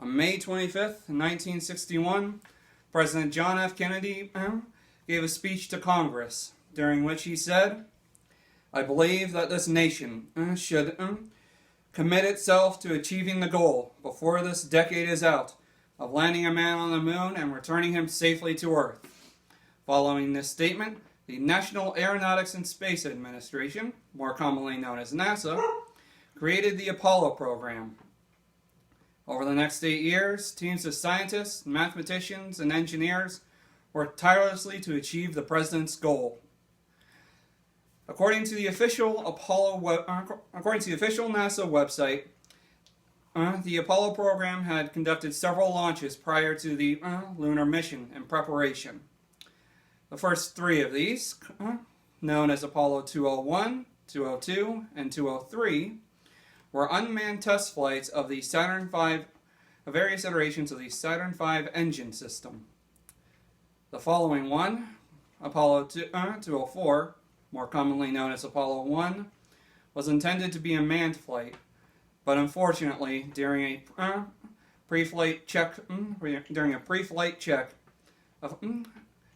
On May 25th, 1961, President John F. Kennedy gave a speech to Congress, during which he said, "I believe that this nation should commit itself to achieving the goal, before this decade is out, of landing a man on the moon and returning him safely to Earth." Following this statement, the National Aeronautics and Space Administration, more commonly known as NASA, created the Apollo program. Over the next 8 years, teams of scientists, mathematicians, and engineers worked tirelessly to achieve the president's goal. According to the official NASA website, the Apollo program had conducted several launches prior to the lunar mission in preparation. The first 3 of these, known as Apollo 201, 202, and 203, were unmanned test flights of the Saturn V, various iterations of the Saturn V engine system. The following one, Apollo 204, more commonly known as Apollo 1, was intended to be a manned flight, but unfortunately, during a pre-flight check,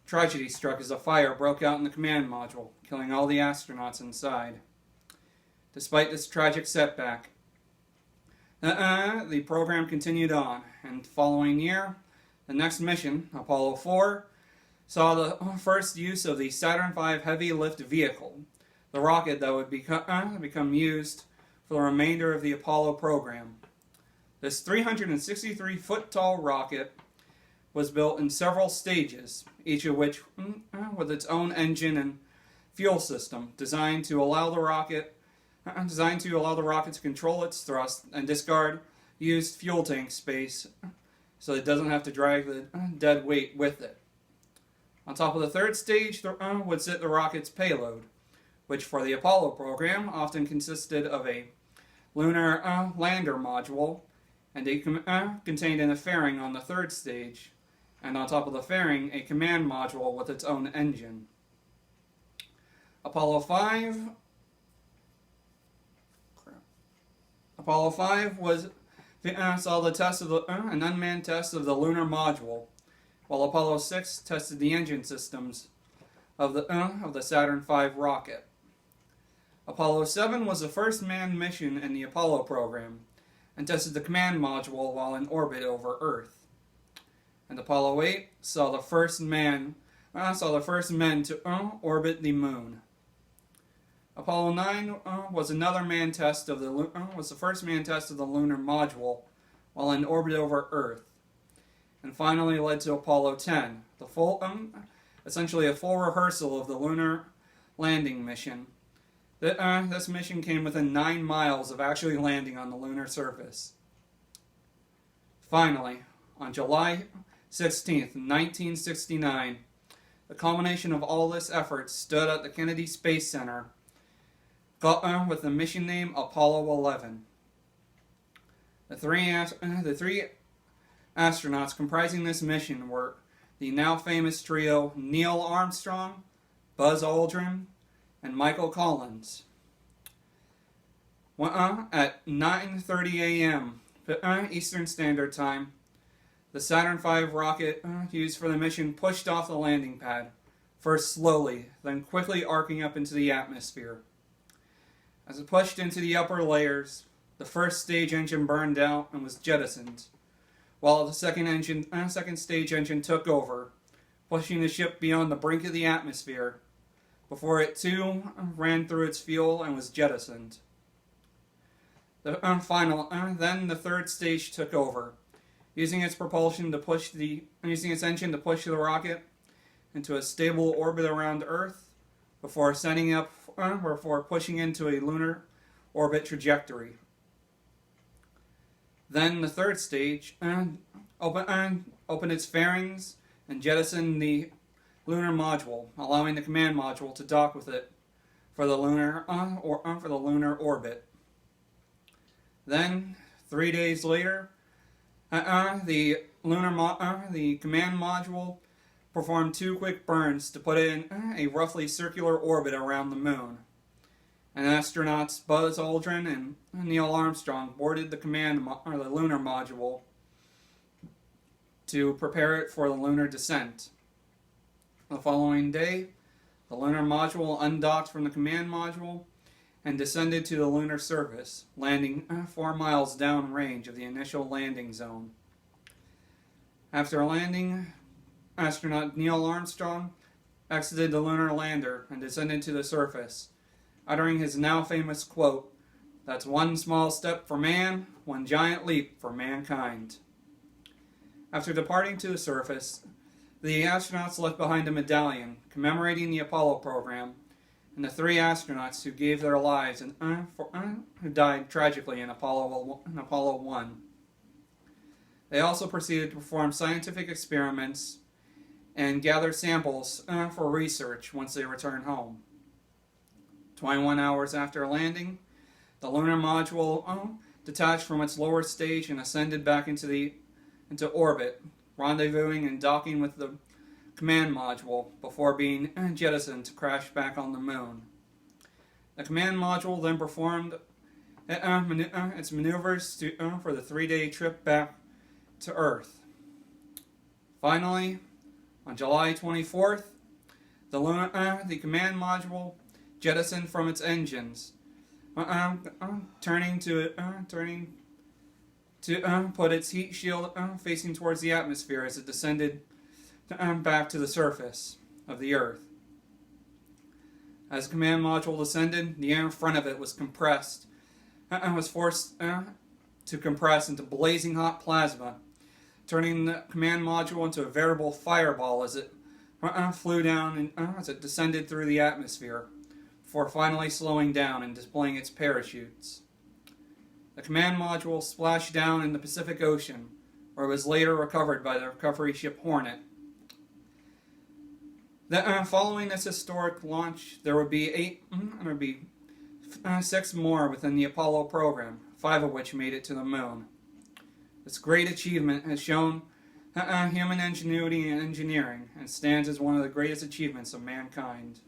tragedy struck as a fire broke out in the command module, killing all the astronauts inside. Despite this tragic setback, the program continued on, and the following year, the next mission, Apollo 4, saw the first use of the Saturn V heavy lift vehicle, the rocket that would become used for the remainder of the Apollo program. This 363-foot tall rocket was built in several stages, each of which with its own engine and fuel system, designed to allow the rocket to control its thrust and discard used fuel tank space so it doesn't have to drag the dead weight with it. On top of the third stage would sit the rocket's payload, which for the Apollo program often consisted of a lunar lander module and contained a fairing on the third stage, and on top of the fairing a command module with its own engine. Apollo 5 saw the test of an unmanned test of the lunar module, while Apollo 6 tested the engine systems of the Saturn V rocket. Apollo 7 was the first manned mission in the Apollo program, and tested the command module while in orbit over Earth. And Apollo 8 saw the first men to orbit the moon. Apollo 9 was another manned test of was the first manned test of the lunar module while in orbit over Earth, and finally led to Apollo 10, essentially a full rehearsal of the lunar landing mission. This mission came within 9 miles of actually landing on the lunar surface. Finally, on July 16th, 1969, the culmination of all this effort stood at the Kennedy Space Center with the mission name Apollo 11. The three astronauts comprising this mission were the now famous trio Neil Armstrong, Buzz Aldrin, and Michael Collins. At 9:30 a.m. Eastern Standard Time, the Saturn V rocket used for the mission pushed off the landing pad, first slowly, then quickly arcing up into the atmosphere. As it pushed into the upper layers, the first stage engine burned out and was jettisoned, while the second stage engine took over, pushing the ship beyond the brink of the atmosphere, before it too ran through its fuel and was jettisoned. Then the third stage took over, using its engine to push the rocket into a stable orbit around Earth before pushing into a lunar orbit trajectory. Then the third stage opened its fairings and jettisoned the lunar module, allowing the command module to dock with it for the lunar orbit. Then, 3 days later, the command module performed 2 quick burns to put it in a roughly circular orbit around the moon. And astronauts Buzz Aldrin and Neil Armstrong boarded the lunar module to prepare it for the lunar descent. The following day, the lunar module undocked from the command module and descended to the lunar surface, landing 4 miles downrange of the initial landing zone. After landing, astronaut Neil Armstrong exited the lunar lander and descended to the surface, uttering his now famous quote, "That's one small step for man, one giant leap for mankind." After departing to the surface, the astronauts left behind a medallion commemorating the Apollo program and the 3 astronauts who gave their lives and who died tragically in Apollo 1. They also proceeded to perform scientific experiments and gather samples for research once they returned home. 21 hours after landing, the lunar module detached from its lower stage and ascended back into orbit, rendezvousing and docking with the command module before being jettisoned to crash back on the moon. The command module then performed its maneuvers for the 3-day trip back to Earth. Finally, on July 24th, the command module jettisoned from its engines, turning to put its heat shield facing towards the atmosphere as it descended back to the surface of the Earth. As the command module descended, the air in front of it was compressed and was forced to compress into blazing hot plasma, turning the command module into a veritable fireball as it flew down and as it descended through the atmosphere, before finally slowing down and displaying its parachutes. The command module splashed down in the Pacific Ocean, where it was later recovered by the recovery ship Hornet. Following this historic launch, there would be 6 more within the Apollo program, 5 of which made it to the moon. This great achievement has shown human ingenuity and engineering and stands as one of the greatest achievements of mankind.